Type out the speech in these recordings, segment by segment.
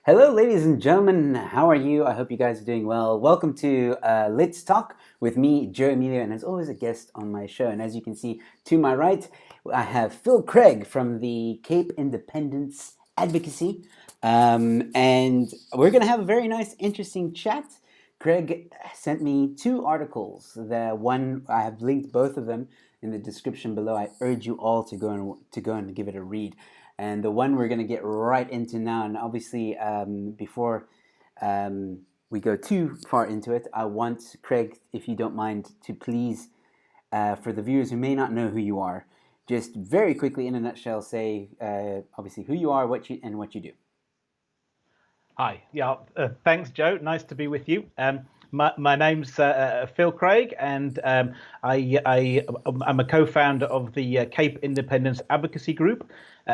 Hello, ladies and gentlemen. How are you? I hope you guys are doing well. Welcome to Let's Talk with me, Joe Emilio, and as always, a guest on my show. And as you can see to my right, I have Phil Craig from the Cape Independence Advocacy. And we're going to have a very nice, interesting chat. Craig sent me two articles. The one I have linked both of them in the description below. I urge you all to go and give it a read. And the one we're going to get right into now, and obviously before we go too far into it, I want Craig, if you don't mind, to please, for the viewers who may not know who you are, just very quickly in a nutshell say, obviously, who you are, what you do. Hi, thanks, Joe. Nice to be with you. My name's Phil Craig, and I'm a co-founder of the Cape Independence Advocacy Group.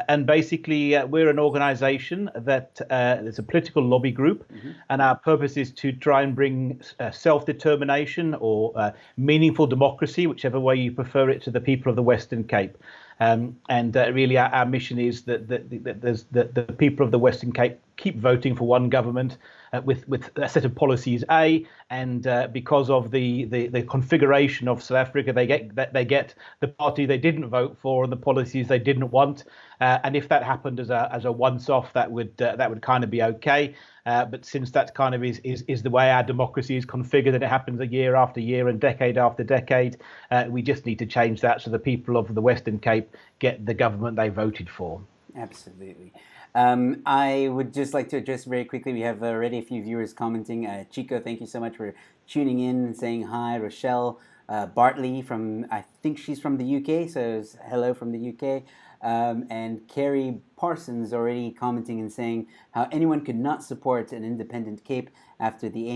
And basically, we're an organization that is a political lobby group, and our purpose is to try and bring self-determination or meaningful democracy, whichever way you prefer it, to the people of the Western Cape. Really, our mission is that the people of the Western Cape keep voting for one government with a set of policies and because of the configuration of South Africa, they get the party they didn't vote for and the policies they didn't want. And if that happened as a once-off, that would kind of be okay. But since that kind of is the way our democracy is configured, and it happens year after year and decade after decade, we just need to change that so the people of the Western Cape get the government they voted for. Absolutely. I would just like to address very quickly, we have already a few viewers commenting. Chico, thank you so much for tuning in and saying hi. Rochelle Bartley I think she's from the UK, so hello from the UK. And Carrie Parsons already commenting and saying how anyone could not support an independent Cape after the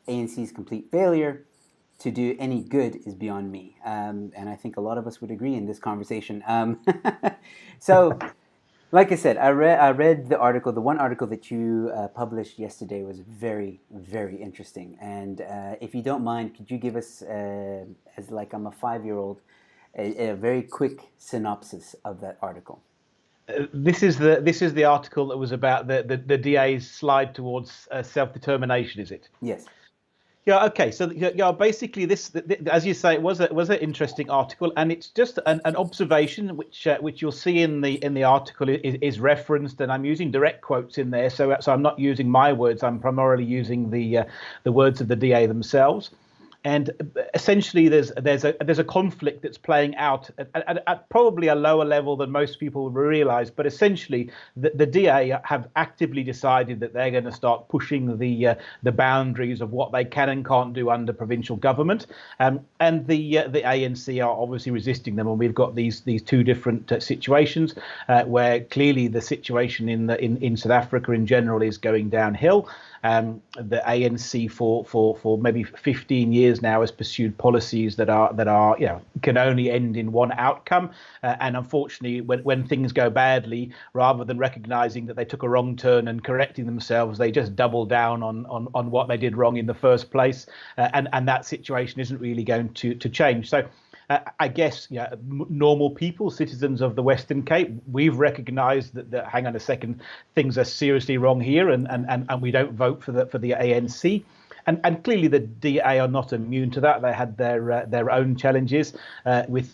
ANC's complete failure to do any good is beyond me. And I think a lot of us would agree in this conversation. So, like I said, I read the article. The one article that you published yesterday was very, very interesting. And if you don't mind, could you give us, as like I'm a 5-year-old, a very quick synopsis of that article? This is the article that was about the DA's slide towards self-determination, is it? Yes. Yeah. Okay. So basically, this, as you say, it was an interesting article, and it's just an observation which you'll see in the article is referenced, and I'm using direct quotes in there. So I'm not using my words. I'm primarily using the words of the DA themselves. And essentially, there's a conflict that's playing out at probably a lower level than most people realize. But essentially, the DA have actively decided that they're going to start pushing the boundaries of what they can and can't do under provincial government. And the ANC are obviously resisting them. And we've got these two different situations where clearly the situation in South Africa in general is going downhill. The ANC for maybe 15 years now has pursued policies that are can only end in one outcome, and unfortunately when things go badly, rather than recognizing that they took a wrong turn and correcting themselves, they just double down on what they did wrong in the first place, and that situation isn't really going to change. So I guess normal people, citizens of the Western Cape, we've recognised that hang on a second, things are seriously wrong here, and we don't vote for the ANC. And clearly the DA are not immune to that. They had their own challenges with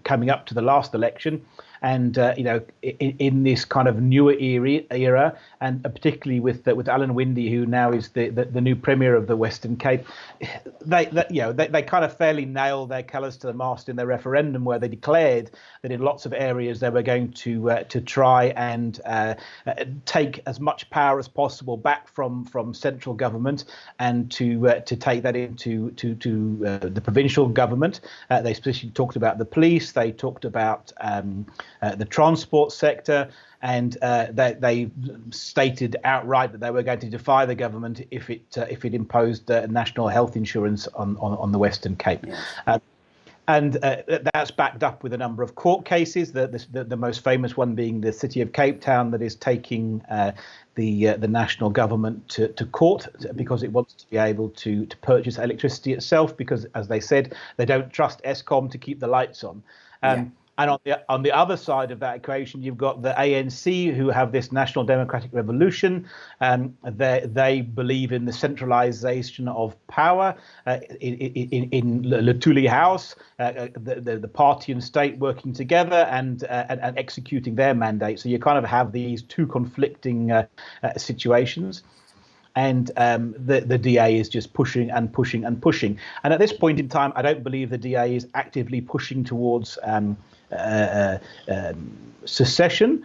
coming up to the last election. And in this kind of newer era, and particularly with Alan Winde, who now is the new premier of the Western Cape, they kind of fairly nailed their colours to the mast in their referendum, where they declared that in lots of areas they were going to try and take as much power as possible back from central government, and to take that into the provincial government. They especially talked about the police. They talked about the transport sector, and they stated outright that they were going to defy the government if it imposed national health insurance on the Western Cape. Yes. And that's backed up with a number of court cases. The most famous one being the City of Cape Town, that is taking the national government to court because it wants to be able to purchase electricity itself, because, as they said, they don't trust Eskom to keep the lights on. And on the other side of that equation, you've got the ANC, who have this National Democratic Revolution. They believe in the centralization of power in Le Tuli House, the party and state working together and executing their mandate. So you kind of have these two conflicting situations. And the DA is just pushing and pushing and pushing. And at this point in time, I don't believe the DA is actively pushing towards secession,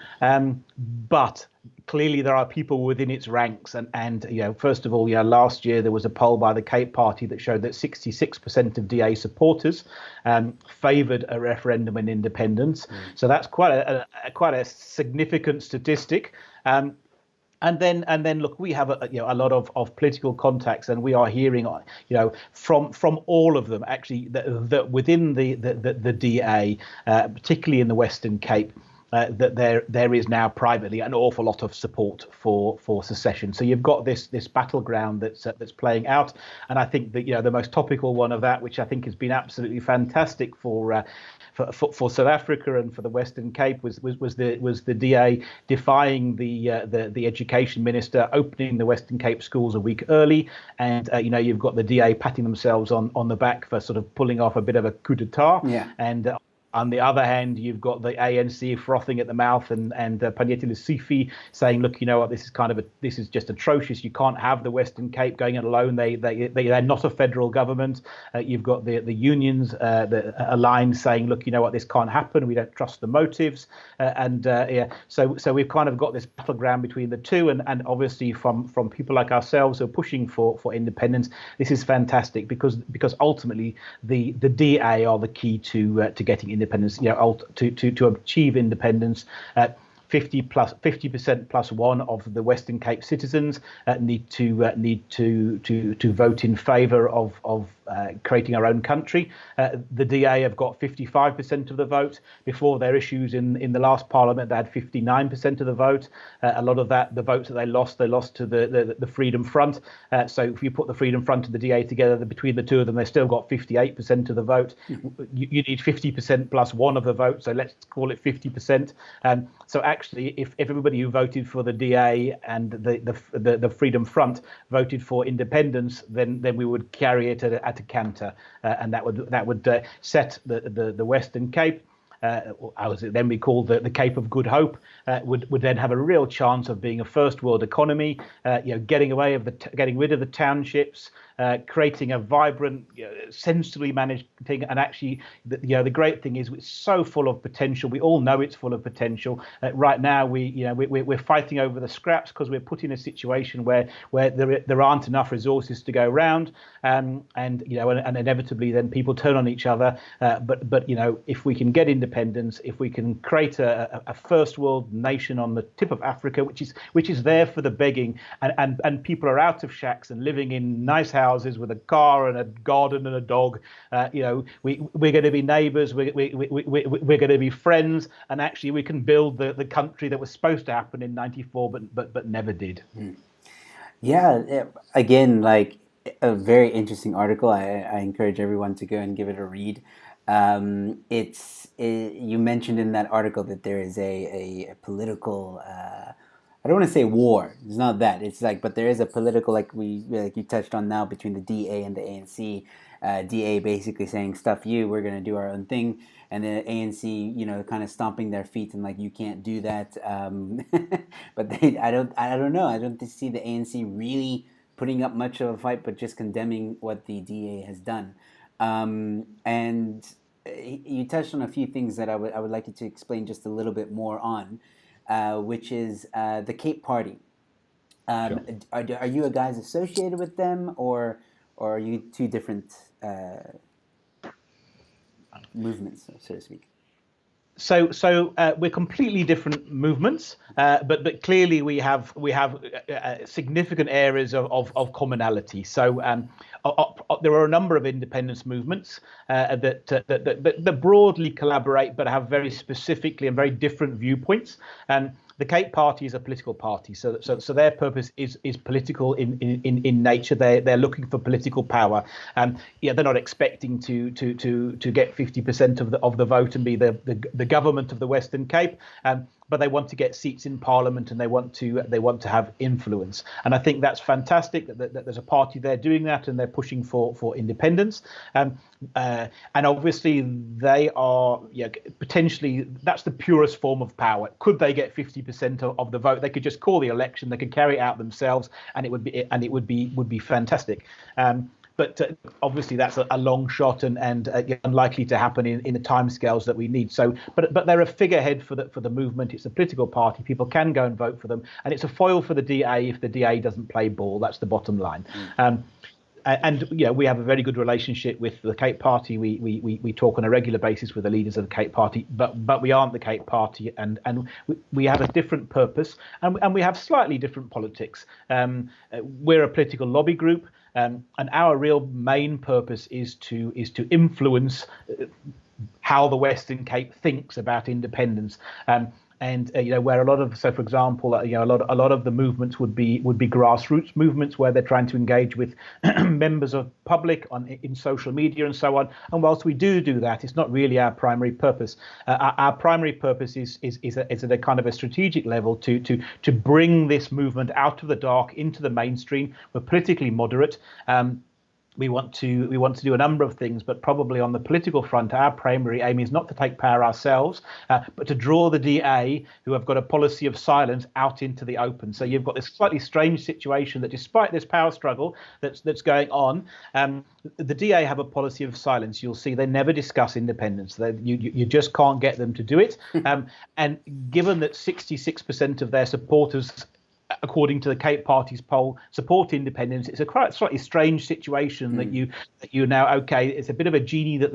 but clearly there are people within its ranks. And first of all, last year there was a poll by the Cape Party that showed that 66% of DA supporters favoured a referendum in independence. So that's quite a significant statistic. And then look, we have a lot of political contacts, and we are hearing from all of them actually that within the DA, particularly in the Western Cape, that there is now privately an awful lot of support for secession. So you've got this battleground that's playing out, and I think that the most topical one of that, which I think has been absolutely fantastic for South Africa and for the Western Cape, was the DA defying the education minister, opening the Western Cape schools a week early, and you've got the DA patting themselves on the back for sort of pulling off a bit of a coup d'état. Yeah. And on the other hand, you've got the ANC frothing at the mouth and Panyeti Lesufi saying, look, you know what, this is just atrocious. You can't have the Western Cape going it alone. They're not a federal government. You've got the unions aligned saying, look, you know what, this can't happen. We don't trust the motives. So we've kind of got this battleground between the two. And obviously from people like ourselves who are pushing for independence, this is fantastic because ultimately the DA are the key to getting independence, to achieve independence. 50% plus one of the Western Cape citizens need to vote in favour of creating our own country. The DA have got 55% of the vote. Before their issues in the last parliament, they had 59% of the vote. A lot of the votes that they lost to the Freedom Front. So if you put the Freedom Front and the DA together, between the two of them, they still got 58% of the vote. You need 50% plus one of the vote, so let's call it 50%. So actually, if everybody who voted for the DA and the Freedom Front voted for independence, then we would carry it at a canter, and that would set the Western Cape, as it then be called the Cape of Good Hope, would then have a real chance of being a first world economy, getting rid of the townships, creating a vibrant, centrally managed thing. And actually, the great thing is it's so full of potential. We all know it's full of potential. Right now, we're fighting over the scraps because we're put in a situation where there aren't enough resources to go around, and inevitably then people turn on each other. But if we can get independence, if we can create a first world nation on the tip of Africa, which is there for the begging, and people are out of shacks and living in nice houses with a car and a garden and a dog, we're going to be neighbours, we're going to be friends, and actually we can build the country that was supposed to happen in '94 but never did. Yeah, again, like a very interesting article. I encourage everyone to go and give it a read. You mentioned in that article that there is a political, I don't want to say war. It's not that. It's like, but there is a political, like you touched on now, between the DA and the ANC. DA basically saying, "Stuff you, we're gonna do our own thing," and the ANC, kind of stomping their feet and like, "You can't do that." But I don't know. I don't see the ANC really putting up much of a fight, but just condemning what the DA has done. And you touched on a few things that I would like you to explain just a little bit more on, which is the Cape Party. Sure. Are you guys associated with them, or are you two different movements, so to speak? So we're completely different movements, but clearly we have significant areas of commonality. So there are a number of independence movements that broadly collaborate, but have very specifically and very different viewpoints. the Cape Party is a political party, so their purpose is political in nature. They're looking for political power. Yeah, they're not expecting to get 50% of the vote and be the government of the Western Cape. But they want to get seats in Parliament, and they want to have influence. And I think that's fantastic that there's a party there doing that, and they're pushing for independence. And obviously they are potentially, that's the purest form of power. Could they get 50% of the vote? They could just call the election, they could carry it out themselves, and it would be fantastic. But obviously that's a long shot and unlikely to happen in the timescales that we need. So, but they're a figurehead for the movement. It's a political party. People can go and vote for them, and it's a foil for the DA if the DA doesn't play ball. That's the bottom line. And we have a very good relationship with the Cape Party. We talk on a regular basis with the leaders of the Cape Party, but we aren't the Cape Party, and we have a different purpose, and we have slightly different politics. We're a political lobby group. And our real main purpose is to influence how the Western Cape thinks about independence. And where a lot of, so for example, a lot of the movements would be grassroots movements where they're trying to engage with members of public in social media and so on. And whilst we do that, it's not really our primary purpose. Our primary purpose is at a kind of a strategic level to bring this movement out of the dark into the mainstream. We're politically moderate. We want to do a number of things, but probably on the political front, our primary aim is not to take power ourselves, but to draw the DA, who have got a policy of silence, out into the open. So you've got this slightly strange situation that, despite this power struggle that's going on, the DA have a policy of silence. You'll see they never discuss independence. You just can't get them to do it. And given that 66% of their supporters, according to the Cape Party's poll, support independence, it's a quite slightly strange situation that you now, okay, it's a bit of a genie that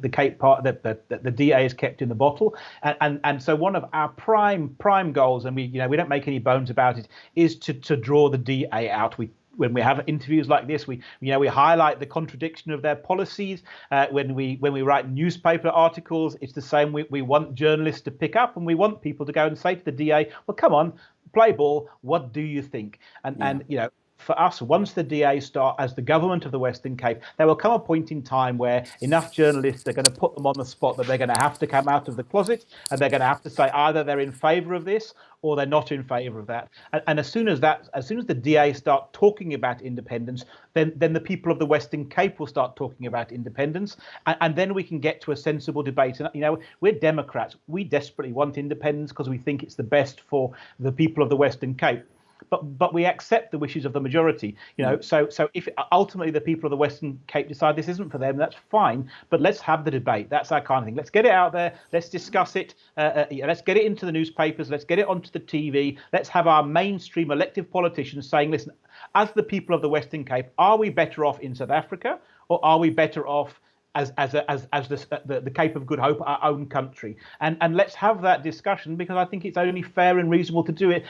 the Cape Party, that the DA is kept in the bottle, and so one of our prime goals, and we don't make any bones about it, is to draw the DA out. When we have interviews like this, we highlight the contradiction of their policies. When we write newspaper articles, it's the same. We want journalists to pick up, and we want people to go and say to the DA, well, come on, play ball. What do you think? And for us, once the DA start as the government of the Western Cape, there will come a point in time where enough journalists are going to put them on the spot that they're going to have to come out of the closet, and they're going to have to say either they're in favour of this or they're not in favour of that. And as soon as the DA start talking about independence, then the people of the Western Cape will start talking about independence, and then we can get to a sensible debate. And we're Democrats. We desperately want independence because we think it's the best for the people of the Western Cape. But we accept the wishes of the majority, So if ultimately the people of the Western Cape decide this isn't for them, that's fine. But let's have the debate. That's our kind of thing. Let's get it out there. Let's discuss it. Let's get it into the newspapers. Let's get it onto the TV. Let's have our mainstream elected politicians saying, listen, as the people of the Western Cape, are we better off in South Africa, or are we better off as the Cape of Good Hope, our own country? And let's have that discussion, because I think it's only fair and reasonable to do it,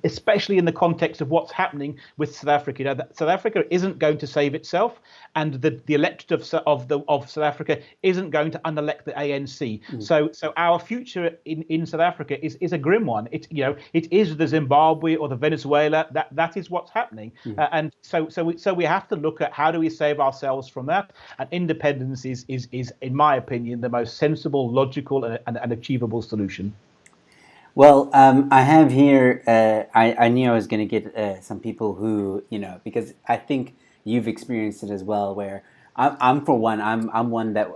especially in the context of what's happening with South Africa. South Africa isn't going to save itself, and the electorate of South Africa isn't going to unelect the ANC. So our future in South Africa is a grim one. It is the Zimbabwe or the Venezuela. That is what's happening. And so we have to look at how do we save ourselves from that. And independence is, in my opinion, the most sensible, logical, and achievable solution. Well, I have here, I knew I was going to get some people who, because I think you've experienced it as well, where I'm for one, I'm one that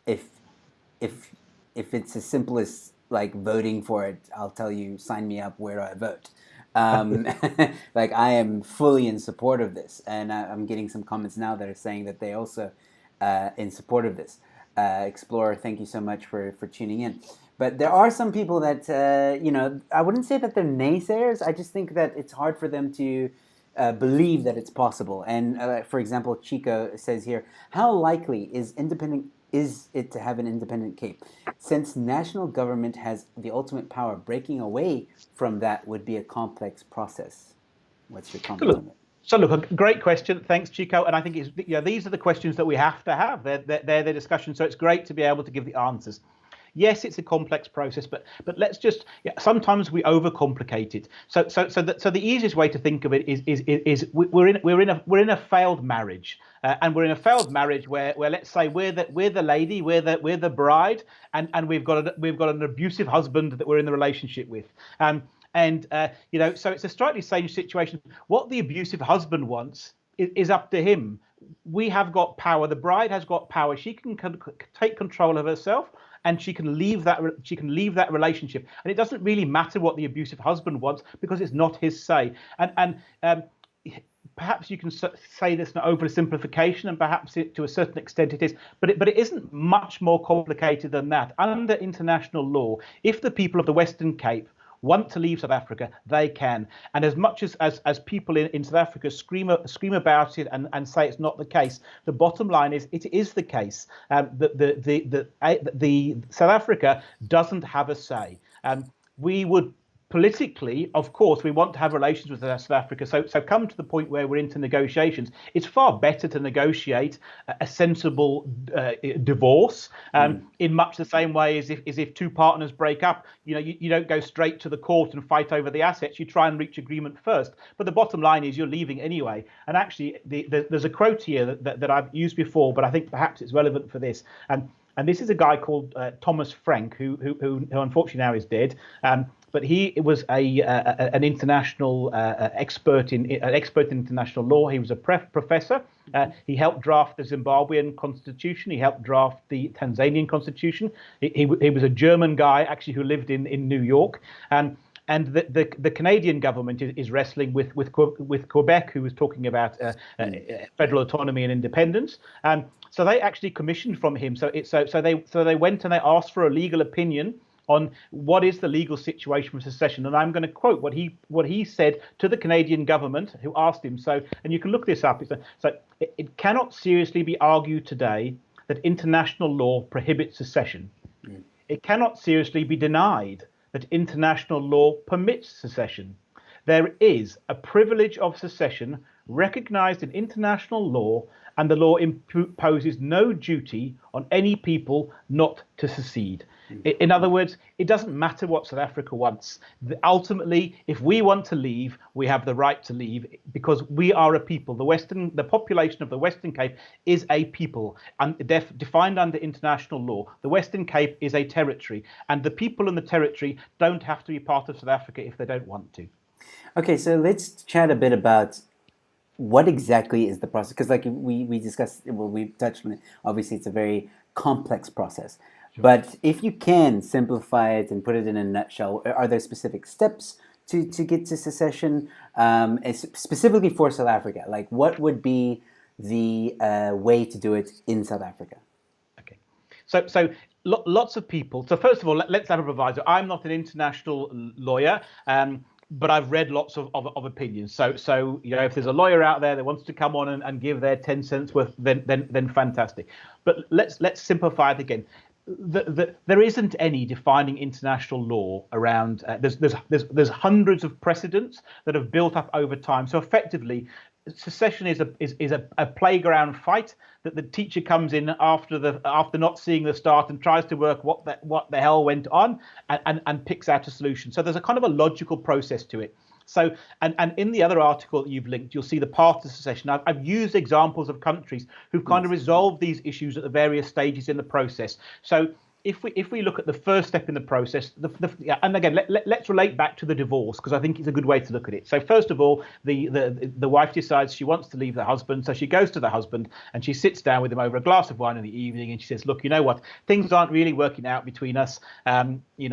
if it's as simple as like voting for it, I'll tell you, sign me up, where do I vote? Like, I am fully in support of this, and I'm getting some comments now that are saying that they also in support of this. Explorer, thank you so much for tuning in. But there are some people that, I wouldn't say that they're naysayers. I just think that it's hard for them to believe that it's possible. And for example, Chico says here, how likely is it to have an independent Cape? Since national government has the ultimate power, breaking away from that would be a complex process. What's your comment on that? So look, a great question. Thanks, Chico. And I think these are the questions that we have to have. They're the discussion. So it's great to be able to give the answers. Yes, it's a complex process, but let's just sometimes we overcomplicate it. So the easiest way to think of it is we're in a failed marriage. And we're in a failed marriage where let's say we're the lady, we're the bride, and we've got an abusive husband that we're in the relationship with. So it's a slightly strange situation. What the abusive husband wants is up to him. We have got power. The bride has got power. She can take control of herself, and she can leave that relationship. And it doesn't really matter what the abusive husband wants, because it's not his say. And perhaps you can say this an oversimplification, and perhaps to a certain extent it is, but it isn't much more complicated than that. Under international law, if the people of the Western Cape want to leave South Africa, they can. And as much as people in South Africa scream about it and say it's not the case, the bottom line is it is the case. The South Africa doesn't have a say. We would politically, of course, we want to have relations with South Africa. So come to the point where we're into negotiations. It's far better to negotiate a sensible divorce, in much the same way as if two partners break up. You don't go straight to the court and fight over the assets. You try and reach agreement first. But the bottom line is you're leaving anyway. And actually, there's a quote here that I've used before, but I think perhaps it's relevant for this. And this is a guy called Thomas Frank, who unfortunately now is dead. But he was an international expert in international law. He was a professor. He helped draft the Zimbabwean constitution. He helped draft the Tanzanian constitution. He was a German guy, actually, who lived in New York. And the Canadian government is wrestling with Quebec, who was talking about federal autonomy and independence. So they actually commissioned from him. So they went and they asked for a legal opinion on what is the legal situation for secession. And I'm going to quote what he said to the Canadian government, who asked him. And you can look this up. It cannot seriously be argued today that international law prohibits secession. It cannot seriously be denied that international law permits secession. There is a privilege of secession recognized in international law, and the law imposes no duty on any people not to secede. In other words, it doesn't matter what South Africa wants. Ultimately, if we want to leave, we have the right to leave, because we are a people. The population of the Western Cape is a people, and defined under international law. The Western Cape is a territory, and the people in the territory don't have to be part of South Africa if they don't want to. Okay, so let's chat a bit about what exactly is the process, because like we discussed, we touched on it. Obviously, it's a very complex process. Sure. But if you can simplify it and put it in a nutshell, are there specific steps to get to secession, specifically for South Africa? Like, what would be the way to do it in South Africa? Okay, so lots of people. So first of all, let's have a proviso. I'm not an international lawyer. But I've read lots of opinions. So if there's a lawyer out there that wants to come on and give their 10 cents worth, then fantastic. But let's simplify it again. There isn't any defining international law around. There's hundreds of precedents that have built up over time. So effectively, secession is a playground fight that the teacher comes in after not seeing the start and tries to work what the hell went on and picks out a solution. So there's a kind of a logical process to it. So and in the other article that you've linked, you'll see the path to secession. I've used examples of countries who've kind of resolved these issues at the various stages in the process. So if we look at the first step in the process, and again, let's relate back to the divorce, because I think it's a good way to look at it. So first of all, the wife decides she wants to leave the husband, so she goes to the husband and she sits down with him over a glass of wine in the evening, and she says, "Look, you know what? Things aren't really working out between us. To be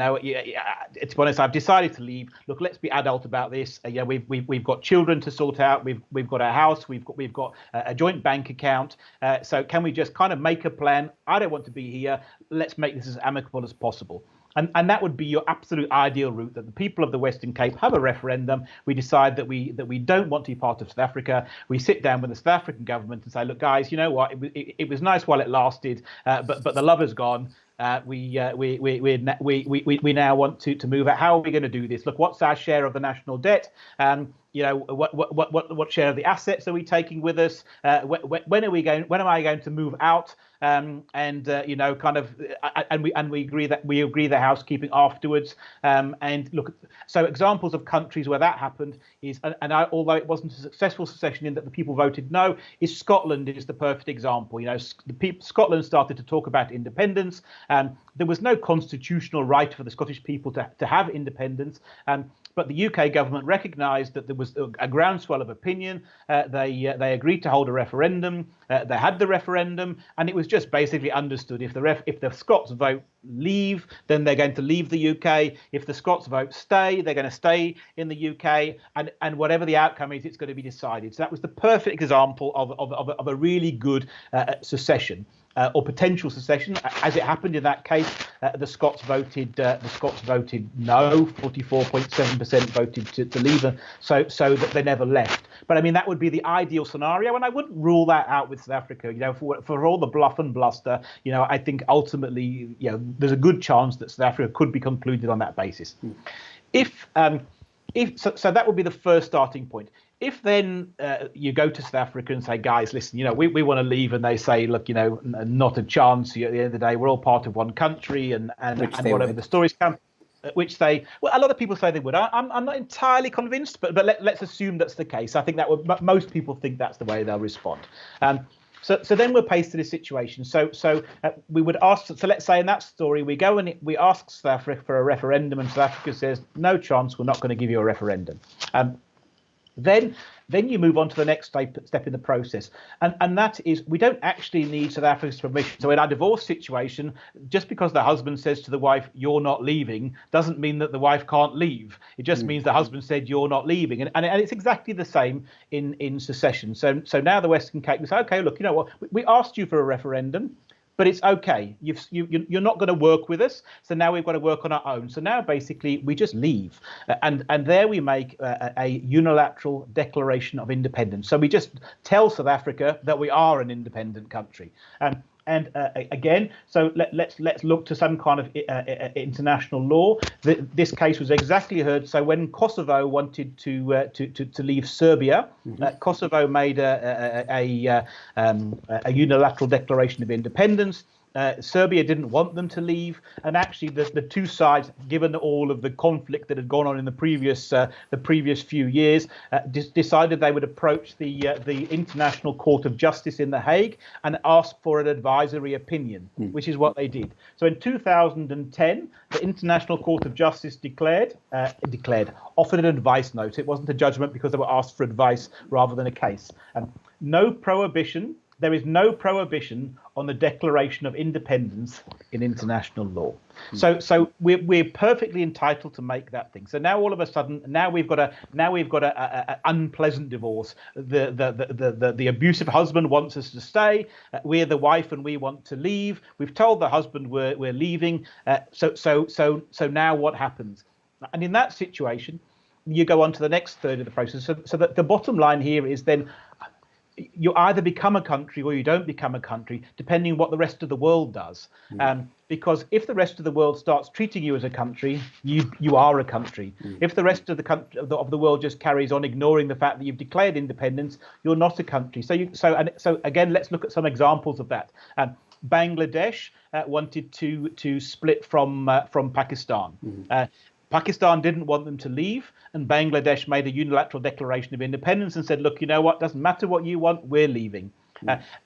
honest, I've decided to leave. Look, let's be adult about this. We've got children to sort out. We've got a house. We've got a joint bank account. So can we just kind of make a plan? I don't want to be here. Let's make this as amicable as possible." And that would be your absolute ideal route, that the people of the Western Cape have a referendum. We decide that we don't want to be part of South Africa. We sit down with the South African government and say, "Look, guys, you know what? It was nice while it lasted, but the love is gone. We now want to move out. How are we going to do this? Look, what's our share of the national debt? what share of the assets are we taking with us? When are we going? When am I going to move out? And we agree the housekeeping afterwards. And look, so examples of countries where that happened is, although it wasn't a successful secession in that the people voted no, is Scotland is the perfect example. Scotland started to talk about independence. There was no constitutional right for the Scottish people to have independence. But the UK government recognised that there was a groundswell of opinion. They agreed to hold a referendum. They had the referendum, and it was just basically understood if the Scots vote leave, then they're going to leave the UK. If the Scots vote stay, they're going to stay in the UK, and whatever the outcome is, it's going to be decided. So that was the perfect example of a really good secession. Or potential secession, as it happened in that case. The Scots voted no. 44.7% voted to leave, so that they never left. But I mean, that would be the ideal scenario, and I wouldn't rule that out with South Africa. For all the bluff and bluster, I think ultimately, there's a good chance that South Africa could be concluded on that basis. If so, that would be the first starting point. If then you go to South Africa and say, guys, listen, we want to leave, and they say, look, not a chance. At the end of the day, we're all part of one country, and whatever the stories come, which a lot of people say they would. I'm not entirely convinced, but let's assume that's the case. I think most people think that's the way they'll respond. So then we're faced to this situation. So we would ask. So let's say in that story we go and we ask South Africa for a referendum, and South Africa says no chance. We're not going to give you a referendum. Then you move on to the next step in the process, and that is we don't actually need South Africa's permission. So in our divorce situation, just because the husband says to the wife, "You're not leaving," doesn't mean that the wife can't leave. It just means the husband said, "You're not leaving," and it's exactly the same in secession. So now the Western Cape will say, "Okay, look, you know what? We asked you for a referendum. But it's okay. You're not going to work with us. So now we've got to work on our own. So now basically we just leave, and there we make a unilateral declaration of independence. So we just tell South Africa that we are an independent country. And again, so let's look to some kind of international law. This case was exactly heard. So when Kosovo wanted to leave Serbia, Kosovo made a unilateral declaration of independence. Serbia didn't want them to leave, and actually the two sides, given all of the conflict that had gone on in the previous few years, decided they would approach the International Court of Justice in The Hague and ask for an advisory opinion, which is what they did. So in 2010, the International Court of Justice offered an advice note. It wasn't a judgment because they were asked for advice rather than a case. There is no prohibition on the declaration of independence in international law. So we're perfectly entitled to make that thing. So now all of a sudden, now we've got a unpleasant divorce. The abusive husband wants us to stay. We're the wife and we want to leave. We've told the husband we're leaving. So now what happens? And in that situation, you go on to the next third of the process. So the bottom line here is then, you either become a country or you don't become a country, depending on what the rest of the world does. Because if the rest of the world starts treating you as a country, you are a country. If the rest of the world just carries on ignoring the fact that you've declared independence, you're not a country. So again, let's look at some examples of that. Bangladesh wanted to split from Pakistan. Pakistan didn't want them to leave, and Bangladesh made a unilateral declaration of independence and said, look, you know what, doesn't matter what you want, we're leaving.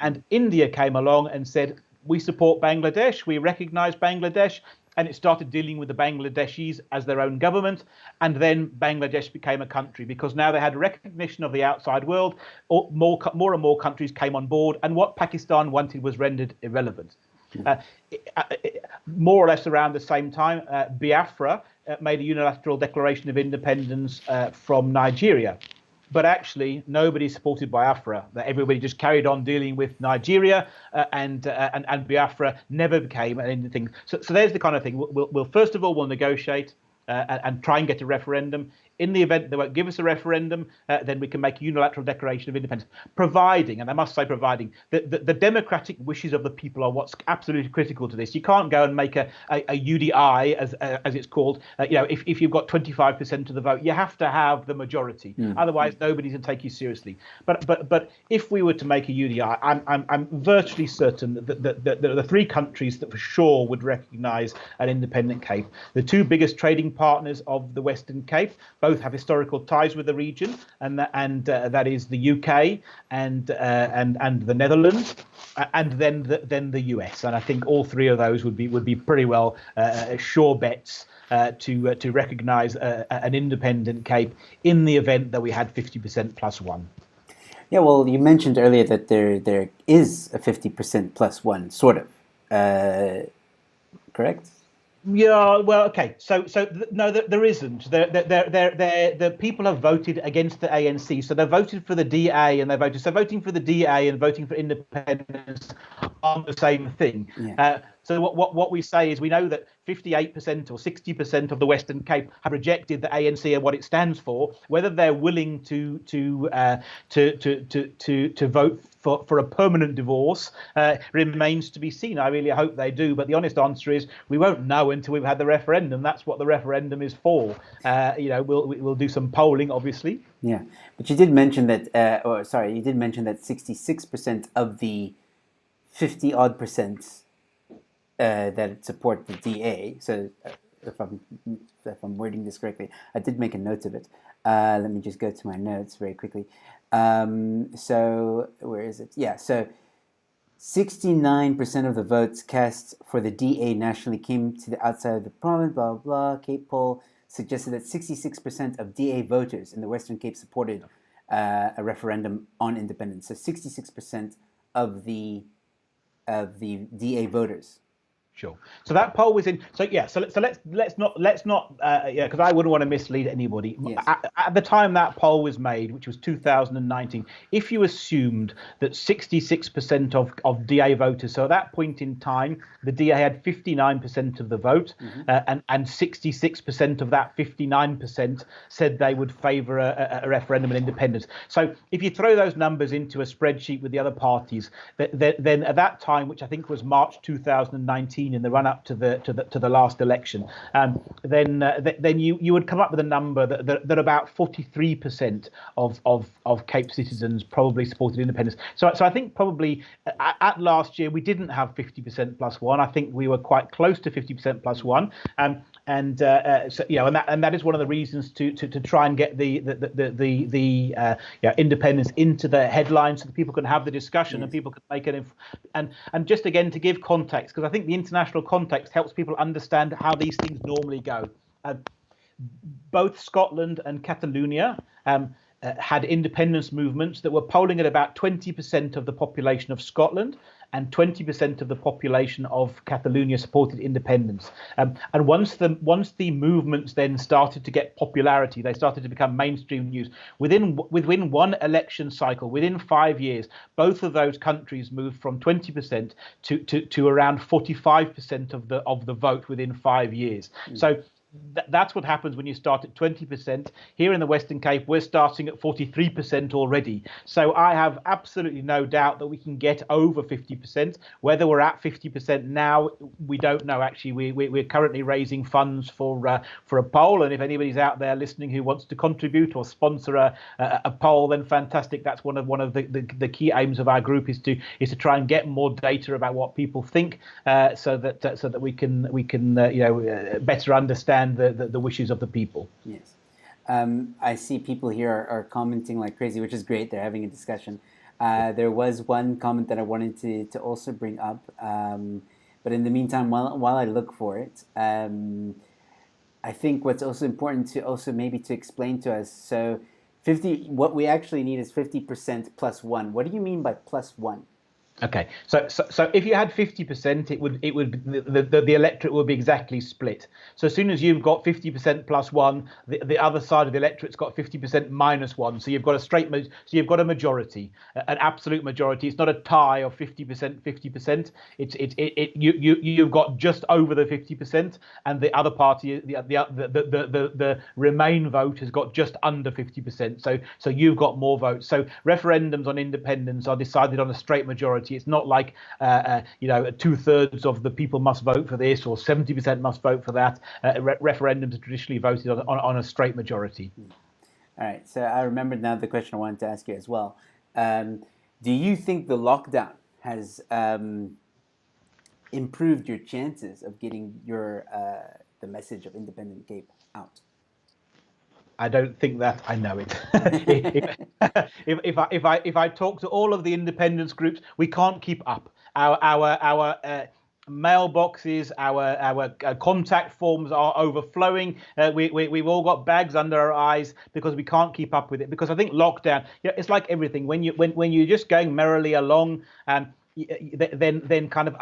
And India came along and said, we support Bangladesh, we recognize Bangladesh, and it started dealing with the Bangladeshis as their own government. And then Bangladesh became a country because now they had recognition of the outside world. More and more countries came on board, and what Pakistan wanted was rendered irrelevant. More or less around the same time, Biafra made a unilateral declaration of independence from Nigeria. But actually, nobody supported Biafra. That everybody just carried on dealing with Nigeria, and Biafra never became anything. So there's the kind of thing. We'll first of all we'll negotiate and try and get a referendum. in the event they won't give us a referendum, then we can make a unilateral declaration of independence, providing, and I must say providing, that the democratic wishes of the people are what's absolutely critical to this. You can't go and make a UDI, as it's called. If you've got 25% of the vote, you have to have the majority. Otherwise, nobody's going to take you seriously. But if we were to make a UDI, I'm virtually certain that the three countries that for sure would recognise an independent Cape, the two biggest trading partners of the Western Cape, both have historical ties with the region, and that is the UK and the Netherlands, and then the US. And I think all three of those would be pretty well sure bets to recognise an independent Cape in the event that we had 50% plus one. Yeah, well, you mentioned earlier that there is a 50% plus one, sort of. Correct? Yeah, well, okay. No, there isn't. The people have voted against the ANC, so they voted for the DA, and they voted. So voting for the DA and voting for independence aren't the same thing. Yeah. So what we say is we know that 58% or 60% of the Western Cape have rejected the ANC and what it stands for. Whether they're willing to vote for a permanent divorce remains to be seen. I really hope they do, but the honest answer is we won't know until we've had the referendum. That's what the referendum is for. We'll do some polling, obviously. Yeah, but you did mention that. You did mention that 66% of the 50 odd percent that support the DA. So, if I'm wording this correctly, I did make a note of it. Let me just go to my notes very quickly. So where is it? Yeah, so 69% of the votes cast for the DA nationally came to the outside of the province, blah, blah, blah. Cape poll suggested that 66% of DA voters in the Western Cape supported a referendum on independence. So 66% of the DA voters. Sure. So that poll was in. So yeah. So let's not. Because I wouldn't want to mislead anybody. Yes. At the time that poll was made, which was 2019, if you assumed that 66% of DA voters, so at that point in time, the DA had 59% of the vote, and 66% of that 59% said they would favour a referendum on independence. So if you throw those numbers into a spreadsheet with the other parties, then at that time, which I think was March 2019. In the run up to the last election, then you would come up with a number that about 43% of Cape citizens probably supported independence. So I think probably at last year we didn't have 50% plus one. I think we were quite close to 50% plus one. And that is one of the reasons to try and get the independence into the headlines so that people can have the discussion. Yes. And people can make it. And just again to give context, because I think the international context helps people understand how these things normally go. Both Scotland and Catalonia had independence movements that were polling at about 20% of the population of Scotland, and 20% of the population of Catalonia supported independence. And once the movements then started to get popularity, they started to become mainstream news. Within one election cycle, within 5 years, both of those countries moved from 20% to around 45% of the vote within 5 years. So that's what happens when you start at 20%. Here in the Western Cape, we're starting at 43% already. So I have absolutely no doubt that we can get over 50%. Whether we're at 50% now, we don't know. Actually, we're currently raising funds for a poll, and if anybody's out there listening who wants to contribute or sponsor a poll, then fantastic. That's one of the key aims of our group is to try and get more data about what people think, so that we can better understand the wishes of the people. Yes. I see people here are commenting like crazy, which is great. They're having a discussion. There was one comment that I wanted to also bring up, but in the meantime, while I look for it, I think what's also important to also maybe to explain to us. So, what we actually need is 50% plus one. What do you mean by plus one? Okay, so if you had 50%, it would the electorate would be exactly split. So as soon as you've got 50% plus one, the other side of the electorate's got 50% minus one. So you've got a so you've got a majority, an absolute majority. It's not a tie of 50%, 50%. You've got just over the 50%, and the other party, the remain vote has got just under 50%. So you've got more votes. So referendums on independence are decided on a straight majority. It's not like 2/3 of the people must vote for this or 70% must vote for that. Referendums are traditionally voted on a straight majority. All right. So I remembered now the question I wanted to ask you as well. Do you think the lockdown has improved your chances of getting your the message of Independent Cape out? I don't think that I know it. if I talk to all of the independence groups, we can't keep up. Our mailboxes, our contact forms are overflowing. We've all got bags under our eyes because we can't keep up with it. Because I think lockdown, it's like everything. When you're just going merrily along, then kind of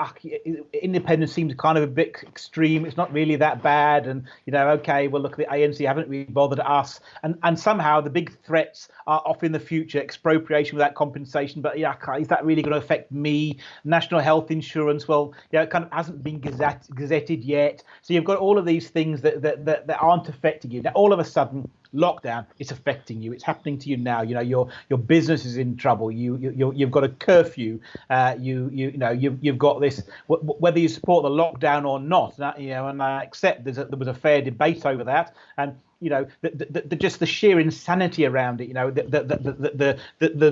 independence seems kind of a bit extreme. It's not really that bad, and okay, well, look, the ANC haven't really bothered us, and somehow the big threats are off in the future: expropriation without compensation. But is that really going to affect me? National health insurance, well, it kind of hasn't been gazetted yet. So you've got all of these things that aren't affecting you. Now all of a sudden, lockdown, it's affecting you. It's happening to you now. Your business is in trouble. You've got a curfew. You've got this. Whether you support the lockdown or not, and I accept there was a fair debate over that, and just the sheer insanity around it.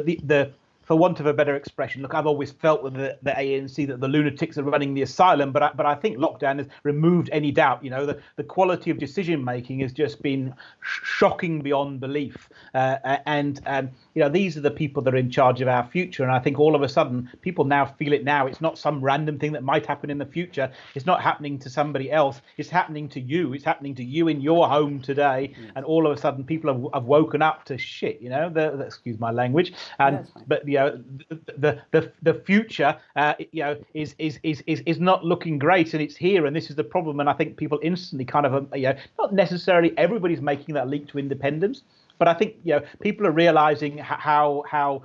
The for want of a better expression, look, I've always felt with the ANC that the lunatics are running the asylum, but I think lockdown has removed any doubt. The quality of decision making has just been shocking beyond belief, and these are the people that are in charge of our future. And I think all of a sudden people now feel it now. It's not some random thing that might happen in the future. It's not happening to somebody else. It's happening to you. It's happening to you in your home today. Yes. And all of a sudden people have woken up to shit. Excuse my language. And but the future is not looking great, and it's here, and this is the problem. And I think people instantly kind of not necessarily everybody's making that leap to independence, but I think people are realizing how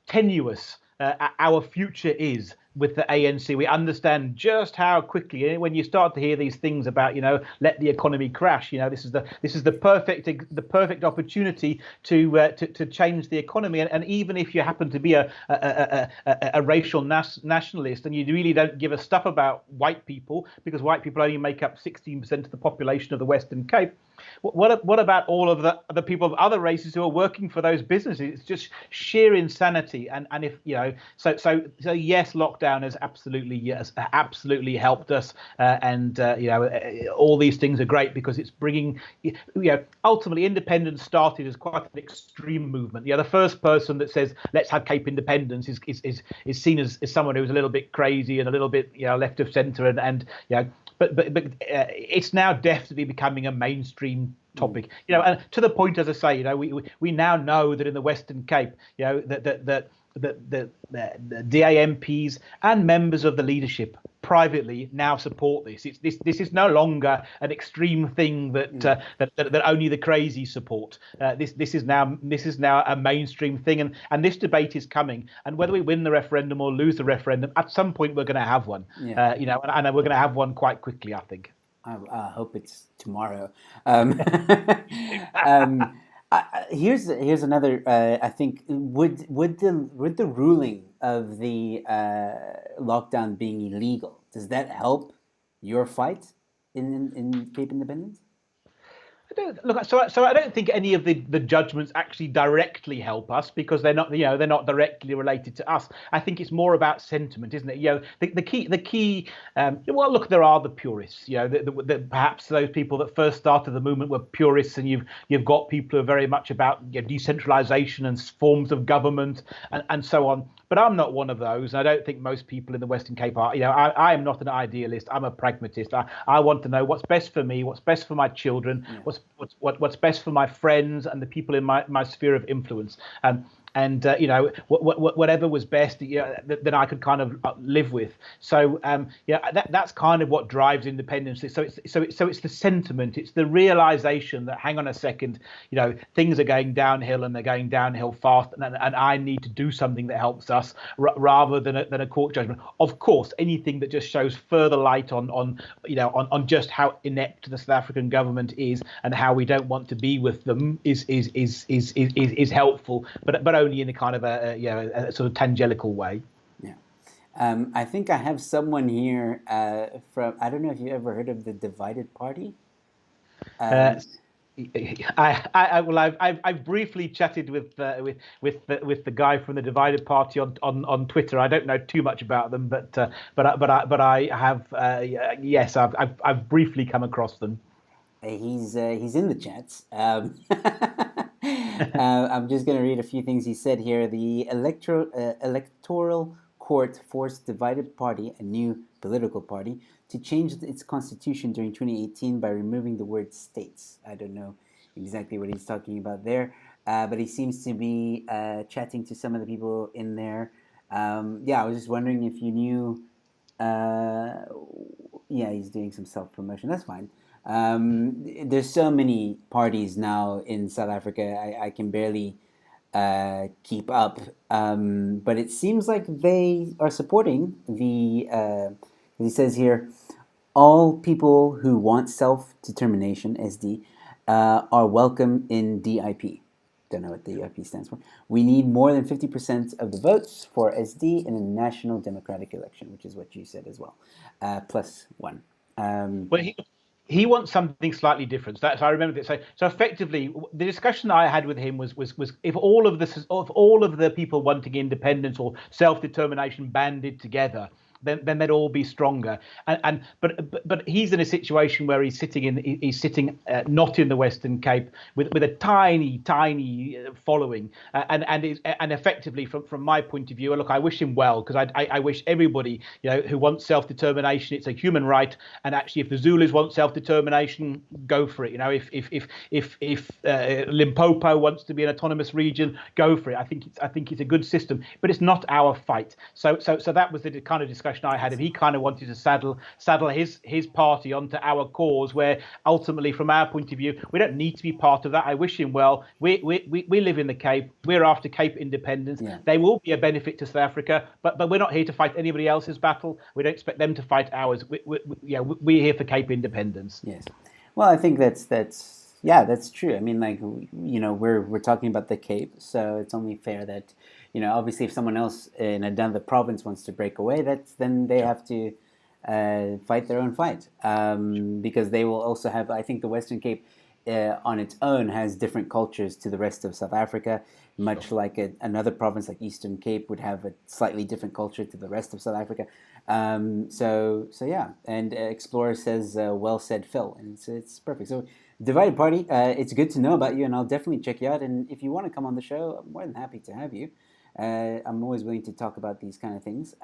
tenuous our future is with the ANC. We understand just how quickly, when you start to hear these things about let the economy crash, this is the perfect opportunity to change the economy. And even if you happen to be a racial nationalist and you really don't give a stuff about white people, because white people only make up 16% of the population of the Western Cape, what about all of the people of other races who are working for those businesses? It's just sheer insanity. And if so yes, lockdown has absolutely helped us, and all these things are great because it's bringing ultimately independence started as quite an extreme movement. The first person that says let's have Cape independence is seen as someone who's a little bit crazy and a little bit left of centre, and But it's now definitely becoming a mainstream topic, and to the point, as I say, we now know that in the Western Cape, that the DAMPs and members of the leadership privately now support this. This is no longer an extreme thing that only the crazy support. This is now a mainstream thing, and this debate is coming. And whether we win the referendum or lose the referendum, at some point we're going to have one. And we're going to have one quite quickly, I think. I hope it's tomorrow. Here's another. I think would the ruling of the lockdown being illegal, does that help your fight in Cape Independence? So I don't think any of the judgments actually directly help us, because they're not directly related to us. I think it's more about sentiment, isn't it? The key. Well, look, there are the purists. Perhaps those people that first started the movement were purists, and you've got people who are very much about decentralization and forms of government and so on. But I'm not one of those. I don't think most people in the Western Cape are. I am not an idealist. I'm a pragmatist. I want to know what's best for me, what's best for my children, what's best for my friends and the people in my sphere of influence. and whatever was best, that I could kind of live with. So that's kind of what drives independence. So it's the sentiment, it's the realization that, hang on a second, things are going downhill, and they're going downhill fast, and I need to do something that helps us, rather than a court judgment. Of course, anything that just shows further light on just how inept the South African government is, and how we don't want to be with them, is helpful, but only in a kind of a sort of tangential way. Yeah. I think I have someone here from, I don't know if you ever heard of the Divided Party. Uh, Um, I've briefly chatted with the guy from the Divided Party on Twitter. I don't know too much about them, but I have yes, I've briefly come across them. he's in the chats. I'm just going to read a few things he said here. The electoral court forced Divided Party, a new political party, to change its constitution during 2018 by removing the word states. I don't know exactly what he's talking about there, but he seems to be chatting to some of the people in there. Yeah, I was just wondering if you knew. Uh, yeah, he's doing some self promotion. That's fine. There's so many parties now in South Africa. I can barely keep up. But it seems like they are supporting the. He says here, all people who want self determination (SD) are welcome in DIP. Don't know what the DIP stands for. We need more than 50% of the votes for SD in a national democratic election, which is what you said as well. Plus one. Well, he wants something slightly different. So I remember this. So effectively, the discussion I had with him was if all of the people wanting independence or self determination banded together, then they'd all be stronger. But he's in a situation where he's sitting not in the Western Cape with a tiny following, and effectively from my point of view, look, I wish him well, because I wish everybody who wants self determination, it's a human right, and actually if the Zulus want self determination, go for it. If Limpopo wants to be an autonomous region, go for it. I think it's a good system, but it's not our fight. So that was the kind of discussion I had. If he kind of wanted to saddle his party onto our cause, where ultimately from our point of view we don't need to be part of that. I wish him well. We live in the Cape. We're after Cape independence. Yeah. They will be a benefit to South Africa, but we're not here to fight anybody else's battle. We don't expect them to fight ours. We're here for Cape independence. Yes. Well, I think that's true. I mean, like, we're talking about the Cape, so it's only fair that, obviously if someone else in another province wants to break away, then they have to fight their own fight, because they will also have. I think the Western Cape on its own has different cultures to the rest of South Africa, much like another province like Eastern Cape would have a slightly different culture to the rest of South Africa. So yeah, and Explorer says, well said, Phil, and it's perfect. So Divided Party, it's good to know about you, and I'll definitely check you out. And if you want to come on the show, I'm more than happy to have you. I'm always willing to talk about these kind of things,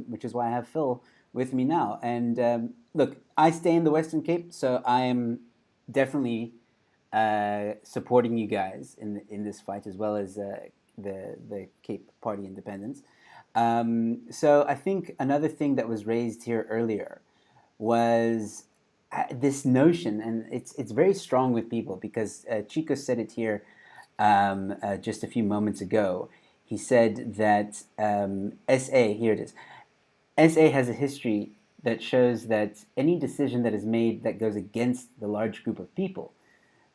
which is why I have Phil with me now. And look, I stay in the Western Cape, so I am definitely supporting you guys in this fight, as well as the Cape Party Independence. So I think another thing that was raised here earlier was this notion, and it's very strong with people, because Chico said it here just a few moments ago. He said that SA, here it is, SA has a history that shows that any decision that is made that goes against the large group of people,